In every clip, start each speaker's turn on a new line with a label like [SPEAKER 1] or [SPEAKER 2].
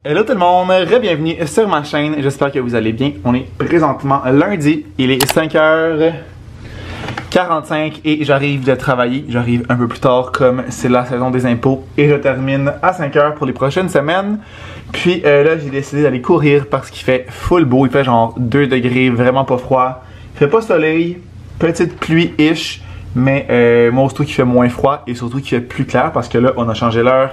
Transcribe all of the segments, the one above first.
[SPEAKER 1] Hello tout le monde, bienvenue sur ma chaîne, j'espère que vous allez bien. On est présentement lundi, il est 5h45 et j'arrive de travailler. J'arrive un peu plus tard comme c'est la saison des impôts et je termine à 5h pour les prochaines semaines. Puis là j'ai décidé d'aller courir parce qu'il fait full beau, il fait genre 2 degrés, vraiment pas froid. Il fait pas soleil, petite pluie-ish, mais moi surtout qu'il fait moins froid et surtout qu'il fait plus clair parce que là on a changé l'heure.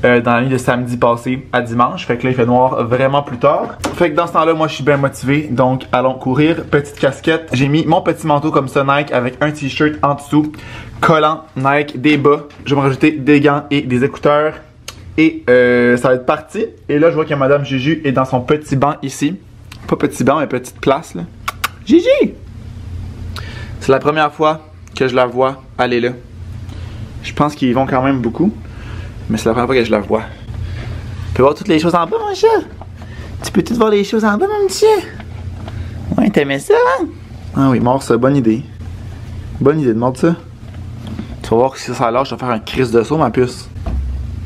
[SPEAKER 1] Dans la nuit de samedi passé à dimanche, fait que là il fait noir vraiment plus tard. Fait que dans ce temps là moi je suis bien motivé, donc allons courir. Petite casquette, j'ai mis mon petit manteau comme ça Nike avec un t-shirt en dessous, collant Nike, des bas, je vais me rajouter des gants et des écouteurs et ça va être parti. Et là je vois que Madame Juju est dans son petit banc ici, pas petit banc mais petite place là. Gigi! C'est la première fois que je la vois aller là. Je pense qu'ils vont quand même beaucoup. Mais c'est la première fois que je la vois. Tu peux voir toutes les choses en bas, mon chat? Tu peux toutes voir les choses en bas, mon petit chat? Ouais, t'aimais ça, hein? Ah oui, mord ça, bonne idée. Bonne idée de mordre ça. Tu vas voir que si ça lâche, je vais faire un crise de saut, ma puce.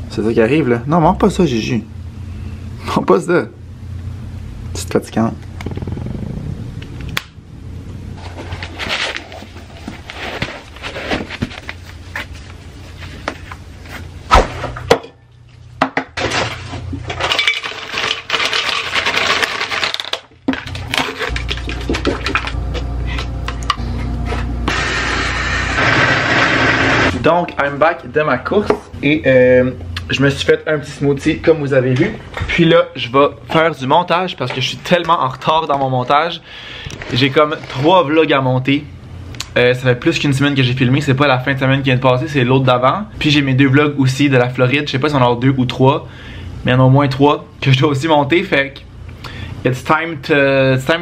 [SPEAKER 1] C'est ça qui arrive, là. Non, mord pas ça, Gigi. Mord pas ça. Petite fatigante. Donc, I'm back de ma course et je me suis fait un petit smoothie comme vous avez vu. Puis là, je vais faire du montage parce que je suis tellement en retard dans mon montage. J'ai comme 3 vlogs à monter. Ça fait plus qu'une semaine que j'ai filmé. C'est pas la fin de semaine qui vient de passer, c'est l'autre d'avant. Puis j'ai mes 2 vlogs aussi de la Floride. Je sais pas si on en a 2 ou 3, mais il y en a au moins 3 que je dois aussi monter. Fait que it's time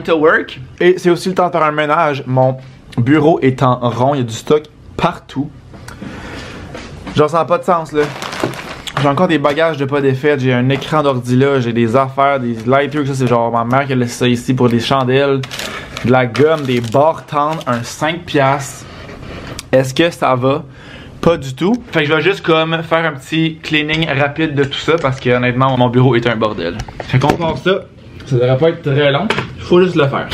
[SPEAKER 1] to work. Et c'est aussi le temps de faire un ménage. Mon bureau est en rond, il y a du stock partout. J'en sens pas de sens là. J'ai encore des bagages de pas défaite, j'ai un écran d'ordi là, j'ai des affaires, des lighters, ça c'est genre ma mère qui a laissé ça ici pour des chandelles, de la gomme, des barres tendres, un 5$. Est-ce que ça va? Pas du tout. Fait que je vais juste comme faire un petit cleaning rapide de tout ça parce que honnêtement mon bureau est un bordel. Fait qu'on part ça, ça devrait pas être très long, faut juste le faire.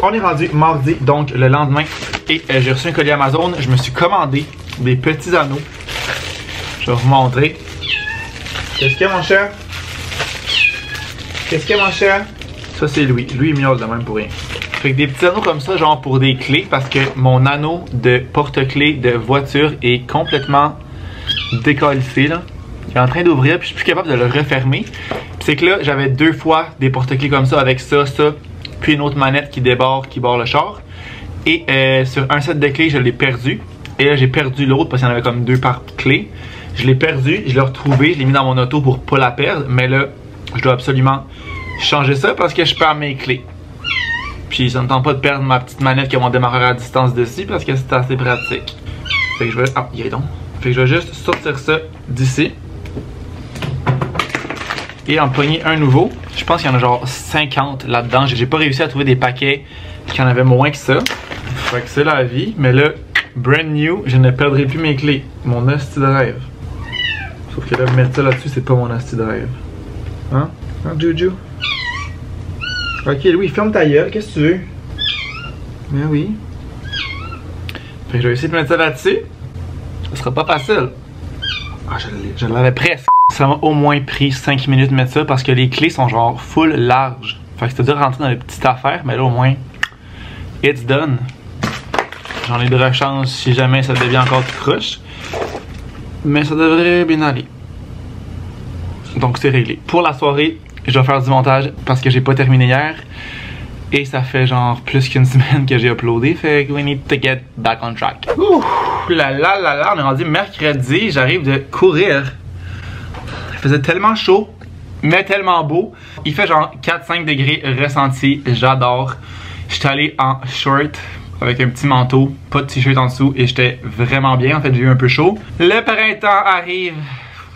[SPEAKER 1] On est rendu mardi, donc le lendemain, et j'ai reçu un colis Amazon. Je me suis commandé des petits anneaux. Je vais vous montrer. Qu'est-ce qu'il y a, mon cher? Qu'est-ce qu'il y a, mon cher? Ça, c'est Louis. Lui, il miaule de même pour rien. Fait que des petits anneaux comme ça, genre pour des clés, parce que mon anneau de porte-clés de voiture est complètement décalissé, là. Il est en train d'ouvrir, puis je suis plus capable de le refermer. Puis c'est que là, j'avais 2 fois des porte-clés comme ça, avec ça, puis une autre manette qui barre le char. Et sur un set de clés, je l'ai perdu. Et là, j'ai perdu l'autre parce qu'il y en avait comme 2 par clé. Je l'ai perdu, je l'ai retrouvé, je l'ai mis dans mon auto pour pas la perdre. Mais là, je dois absolument changer ça parce que je perds mes clés. Puis ça ne tente pas de perdre ma petite manette qui a mon démarreur à distance dessus parce que c'est assez pratique. Fait que je vais... Ah, il est donc. Fait que je vais juste sortir ça d'ici. Et en pogner un nouveau. Je pense qu'il y en a genre 50 là-dedans. J'ai pas réussi à trouver des paquets qui en avaient moins que ça. Fait que c'est la vie. Mais là, brand new, je ne perdrai plus mes clés. Mon hostie de rêve. Sauf que là, mettre ça là-dessus, c'est pas mon hostie de rêve. Hein? Hein, Juju? Ok, Louis, ferme ta gueule. Qu'est-ce que tu veux? Ben oui. Fait que je vais essayer de mettre ça là-dessus. Ce sera pas facile. Ah, je l'avais presque. Ça m'a au moins pris 5 minutes de mettre ça parce que les clés sont genre full larges. Fait que c'est dur de rentrer dans les petites affaires, mais là au moins, it's done. J'en ai de rechange si jamais ça devient encore tout croche. Mais ça devrait bien aller. Donc c'est réglé. Pour la soirée, je dois faire du montage parce que j'ai pas terminé hier. Et ça fait genre plus qu'une semaine que j'ai uploadé. Fait que we need to get back on track. Ouh là là là là, on est rendu mercredi. J'arrive de courir. Il faisait tellement chaud, mais tellement beau. Il fait genre 4-5 degrés ressenti. J'adore. J'étais allé en short avec un petit manteau, pas de t-shirt en dessous. Et j'étais vraiment bien. En fait, j'ai eu un peu chaud. Le printemps arrive.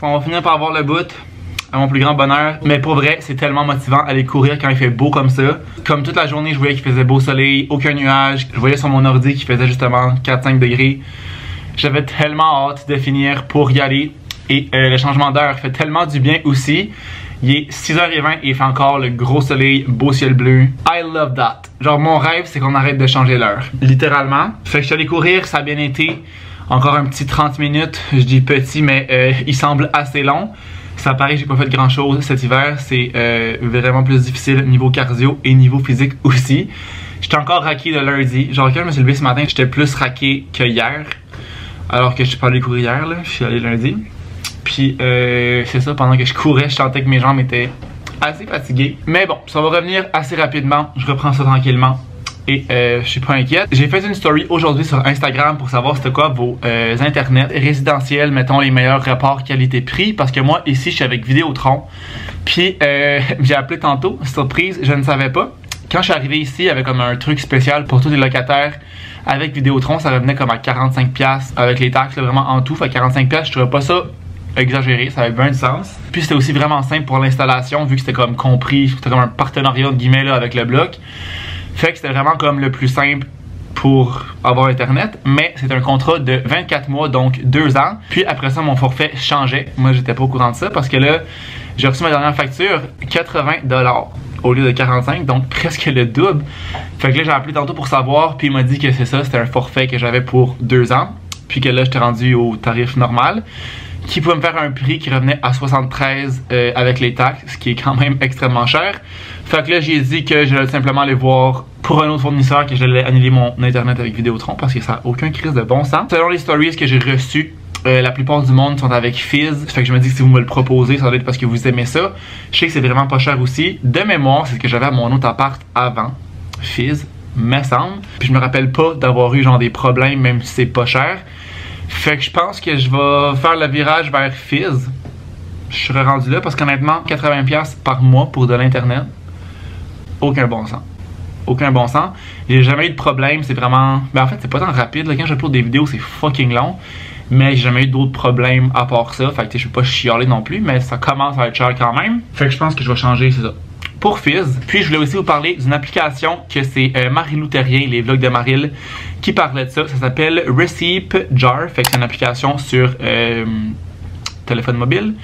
[SPEAKER 1] On va finir par avoir le bout. À mon plus grand bonheur. Mais pour vrai, c'est tellement motivant d'aller courir quand il fait beau comme ça. Comme toute la journée, je voyais qu'il faisait beau soleil, aucun nuage. Je voyais sur mon ordi qu'il faisait justement 4-5 degrés. J'avais tellement hâte de finir pour y aller. Et le changement d'heure fait tellement du bien aussi. Il est 6h20 et il fait encore le gros soleil, beau ciel bleu. I love that. Genre mon rêve, c'est qu'on arrête de changer l'heure. Littéralement. Fait que je suis allé courir, ça a bien été. Encore un petit 30 minutes. Je dis petit, mais il semble assez long. Ça paraît que j'ai pas fait grand chose cet hiver, c'est vraiment plus difficile niveau cardio et niveau physique aussi. J'étais encore raqué de lundi, genre quand je me suis levé ce matin, j'étais plus raqué que hier. Alors que je suis pas allé courir hier, là, je suis allé lundi. Puis c'est ça, pendant que je courais, je sentais que mes jambes étaient assez fatiguées. Mais bon, ça va revenir assez rapidement, je reprends ça tranquillement. Et je suis pas inquiète. J'ai fait une story aujourd'hui sur Instagram pour savoir c'était quoi vos internets résidentiels, mettons les meilleurs rapports qualité-prix. Parce que moi, ici, je suis avec Vidéotron. Puis j'ai appelé tantôt, surprise, je ne savais pas. Quand je suis arrivé ici, il y avait comme un truc spécial pour tous les locataires avec Vidéotron. Ça revenait comme à 45$ avec les taxes, là, vraiment en tout. Fait 45$, je trouvais pas ça exagéré, ça avait bien du sens. Puis c'était aussi vraiment simple pour l'installation, vu que c'était comme compris, c'était comme un partenariat de guillemets là, avec le bloc. Fait que c'était vraiment comme le plus simple pour avoir internet, mais c'est un contrat de 24 mois, donc 2 ans. Puis après ça, mon forfait changeait. Moi, j'étais pas au courant de ça parce que là, j'ai reçu ma dernière facture, 80$ au lieu de 45$, donc presque le double. Fait que là, j'ai appelé tantôt pour savoir, puis il m'a dit que c'est ça, c'était un forfait que j'avais pour 2 ans. Puis que là, j'étais rendu au tarif normal, qui pouvait me faire un prix qui revenait à 73$ avec les taxes, ce qui est quand même extrêmement cher. Fait que là, j'ai dit que j'allais simplement aller voir pour un autre fournisseur, que j'allais annuler mon internet avec Vidéotron parce que ça n'a aucun crise de bon sens. Selon les stories que j'ai reçues, la plupart du monde sont avec Fizz. Fait que je me dis que si vous me le proposez, ça doit être parce que vous aimez ça. Je sais que c'est vraiment pas cher aussi. De mémoire, c'est ce que j'avais à mon autre appart avant Fizz, me semble. Puis je me rappelle pas d'avoir eu genre des problèmes, même si c'est pas cher. Fait que je pense que je vais faire le virage vers Fizz. Je serais rendu là parce qu'honnêtement, 80$ par mois pour de l'internet, aucun bon sens. Aucun bon sens. J'ai jamais eu de problème, c'est vraiment... Ben en fait, c'est pas tant rapide. Là. Quand j'upload des vidéos, c'est fucking long. Mais j'ai jamais eu d'autres problèmes à part ça. Fait que je vais pas chialer non plus, mais ça commence à être cher quand même. Fait que je pense que je vais changer, c'est ça. Pour Fizz. Puis je voulais aussi vous parler d'une application que c'est Marie-Lou Terrien, les vlogs de Maril, qui parlait de ça. Ça s'appelle Receipt Jar. Fait que c'est une application sur téléphone mobile.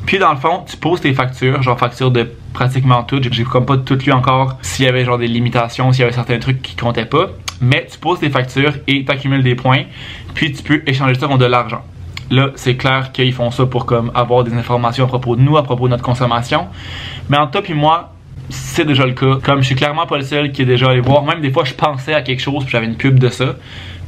[SPEAKER 1] Puis dans le fond, tu poses tes factures, genre factures de pratiquement toutes. J'ai comme pas toutes lu encore s'il y avait genre des limitations, s'il y avait certains trucs qui comptaient pas. Mais tu poses tes factures et tu accumules des points. Puis tu peux échanger ça contre de l'argent. Là, c'est clair qu'ils font ça pour comme avoir des informations à propos de nous, à propos de notre consommation. Mais entre toi et moi, c'est déjà le cas. Comme je suis clairement pas le seul qui est déjà allé voir. Même des fois, je pensais à quelque chose puis j'avais une pub de ça.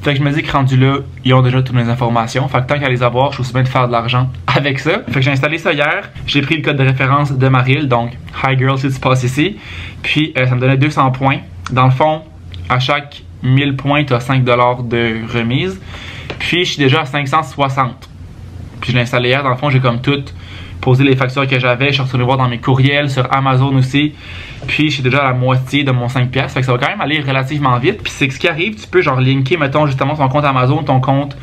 [SPEAKER 1] Fait que je me dis que rendu là, ils ont déjà toutes mes informations. Fait que tant qu'à les avoir, je suis aussi bien de faire de l'argent avec ça. Fait que j'ai installé ça hier. J'ai pris le code de référence de Maril. Donc, Hi Girl, si tu passes ici. Puis, ça me donnait 200 points. Dans le fond, à chaque 1000 points, tu as 5$ de remise. Puis, je suis déjà à 560. Puis, je l'ai installé hier. Dans le fond, j'ai comme tout posé les factures que j'avais. Je suis retourné voir dans mes courriels sur Amazon aussi. Puis je suis déjà à la moitié de mon 5$. Fait que ça va quand même aller relativement vite. Puis c'est que ce qui arrive, tu peux genre linker, mettons justement ton compte Amazon, ton compte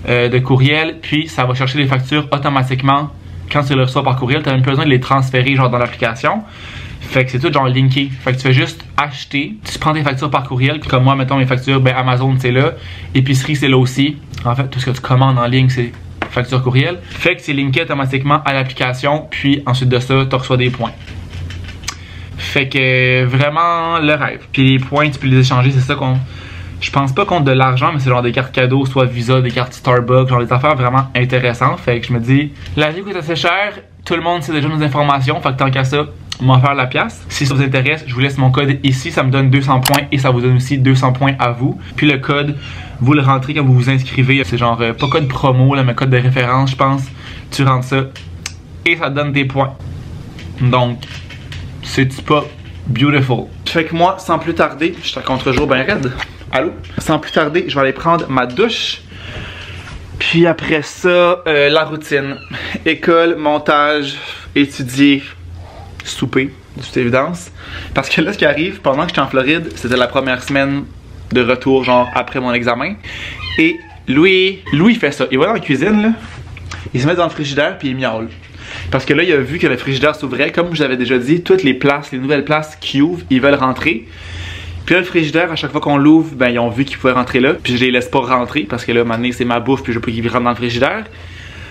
[SPEAKER 1] de courriel. Puis ça va chercher les factures automatiquement quand tu les reçois par courriel. Tu n'as même pas besoin de les transférer genre dans l'application. Fait que c'est tout genre linké. Fait que tu fais juste acheter. Tu prends tes factures par courriel. Comme moi, mettons mes factures, ben Amazon c'est là. Épicerie c'est là aussi. En fait, tout ce que tu commandes en ligne c'est facture courriel. Fait que c'est linké automatiquement à l'application. Puis ensuite de ça, tu reçois des points. Fait que vraiment le rêve. Puis les points, tu peux les échanger. C'est ça qu'on Je pense pas contre de l'argent, mais c'est genre des cartes cadeaux, soit Visa, des cartes Starbucks, genre des affaires vraiment intéressantes. Fait que je me dis, la vie coûte assez cher, tout le monde sait déjà nos informations, fait que tant qu'à ça, m'en faire la pièce. Si ça vous intéresse, je vous laisse mon code ici, ça me donne 200 points et ça vous donne aussi 200 points à vous. Puis le code, vous le rentrez quand vous vous inscrivez, c'est genre pas code promo là, mais code de référence, je pense. Tu rentres ça et ça te donne des points. Donc, c'est pas beautiful. Fait que moi, sans plus tarder, je suis à contre-jour ben raide. Allô? Sans plus tarder, je vais aller prendre ma douche. Puis après ça, la routine. École, montage, étudier, souper, de toute évidence. Parce que là, ce qui arrive, pendant que j'étais en Floride, c'était la première semaine de retour, genre après mon examen. Et Louis fait ça. Il va dans la cuisine, là. Il se met dans le frigidaire, puis il miaule. Parce que là, il a vu que le frigidaire s'ouvrait. Comme je vous avais déjà dit, toutes les places, les nouvelles places qui ouvrent, ils veulent rentrer. Puis là, le frigidaire, à chaque fois qu'on l'ouvre, ben ils ont vu qu'ils pouvaient rentrer là. Puis je les laisse pas rentrer parce que là, maintenant, c'est ma bouffe, puis je veux pas qu'ils rentrent dans le frigidaire.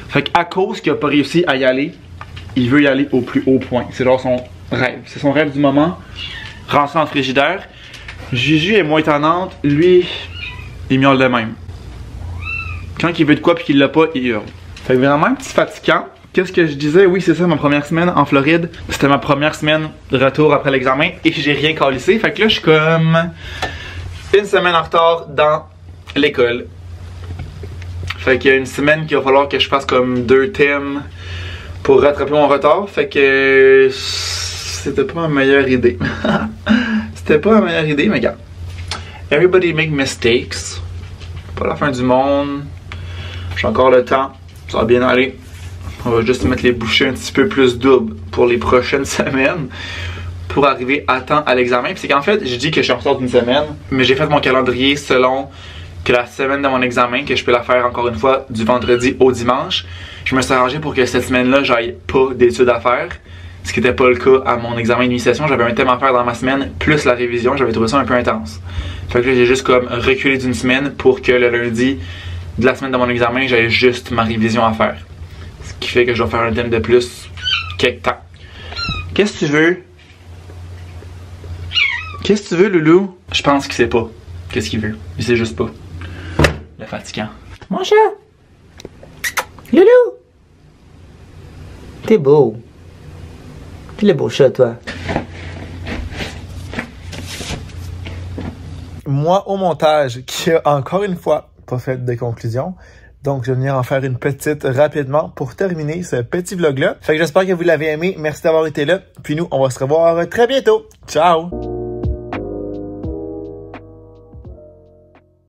[SPEAKER 1] Fait qu'à cause qu'il a pas réussi à y aller, il veut y aller au plus haut point. C'est genre son rêve. C'est son rêve du moment. Rentrer dans le frigidaire. Juju est moins étonnante. Lui, il miaule de même. Quand il veut de quoi puis qu'il l'a pas, il hurle. Fait que vraiment un petit fatigant. Qu'est-ce que je disais? Oui, c'est ça, ma première semaine en Floride. C'était ma première semaine de retour après l'examen et j'ai rien calissé. Fait que là, je suis comme une semaine en retard dans l'école. Fait qu'il y a une semaine qu'il va falloir que je fasse comme 2 thèmes pour rattraper mon retard. Fait que c'était pas ma meilleure idée. C'était pas ma meilleure idée, mais regarde. Everybody make mistakes. Pas la fin du monde. J'ai encore le temps. Ça va bien aller. On va juste mettre les bouchées un petit peu plus doubles pour les prochaines semaines pour arriver à temps à l'examen. Puis c'est qu'en fait, je dis que je suis en retard d'une semaine, mais j'ai fait mon calendrier selon que la semaine de mon examen, que je peux la faire encore une fois du vendredi au dimanche. Je me suis arrangé pour que cette semaine-là, j'aille pas d'études à faire, ce qui n'était pas le cas à mon examen d'initiation. J'avais un thème à faire dans ma semaine, plus la révision. J'avais trouvé ça un peu intense. Fait que là, j'ai juste comme reculé d'une semaine pour que le lundi de la semaine de mon examen, j'avais juste ma révision à faire. Ce qui fait que je vais faire un thème de plus quelque temps. Qu'est-ce que tu veux? Qu'est-ce que tu veux, Loulou? Je pense qu'il sait pas qu'est-ce qu'il veut. Il sait juste pas. Le fatigant. Mon chat! Loulou!
[SPEAKER 2] T'es beau. T'es le beau chat, toi.
[SPEAKER 1] Moi, au montage, qui a encore une fois pas fait de conclusion. Donc, je vais venir en faire une petite rapidement pour terminer ce petit vlog-là. Fait que j'espère que vous l'avez aimé. Merci d'avoir été là. Puis nous, on va se revoir très bientôt. Ciao!